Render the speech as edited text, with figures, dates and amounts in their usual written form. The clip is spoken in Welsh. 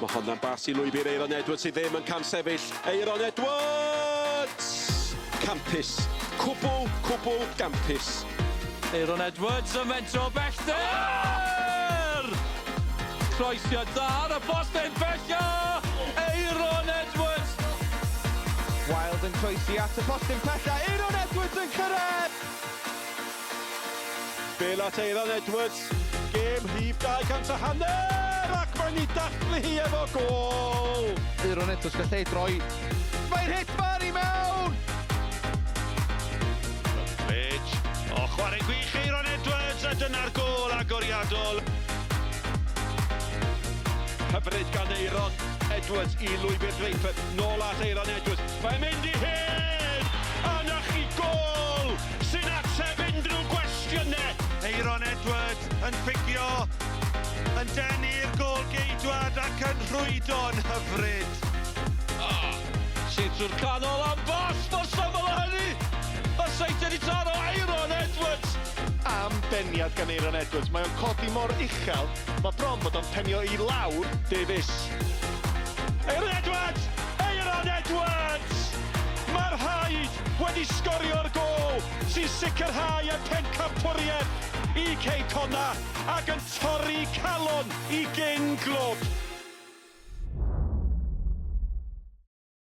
Mae honna'n bas i lwybr Aeron Edwards sydd ddim yn cam sefyll. Aeron Edwards! Campus. Cwbl gampus. Aeron Edwards yn fentro bellter! Croesiad dda ar y postyn bella! Aeron Edwards! Wild yn croesi at y postyn pella. Aeron Edwards yn cyrraedd! Bel at Aeron Edwards. Gêm rhif 200 ac mae'n ei dathlu hi efo gol! Aeron Edwards gall ei droi. Mae'n hit fawr i mewn! Ridge. O, chwarae gwych Aeron Edwards a dyna'r gol agoriadol. Hyfryd gan Aeron Edwards i lwybr Dreifyd. Nôl at Aeron Edwards. Mae'n mynd i hyn! Yna chi gol! Sy'n ateb unrhyw gwestiynau! Aeron Edwards yn ffigio, yn denu'r gol geidwad ac yn rhwydo'n hyfryd. Sy'n trwy'r canol am bos, mor syml o hynny! Y seitin i taro Aeron Edwards! Am beniad gan Aeron Edwards. Mae o'n codi mor uchel. Mae bron bod o'n penio i lawr. Davies. Aeron Edwards! Aeron Edwards! Mae'r rhaid wedi sgorio'r gol sy'n sicrhau y pencampwriaeth i Cei Conna ac yn torri calon i gyn glwb.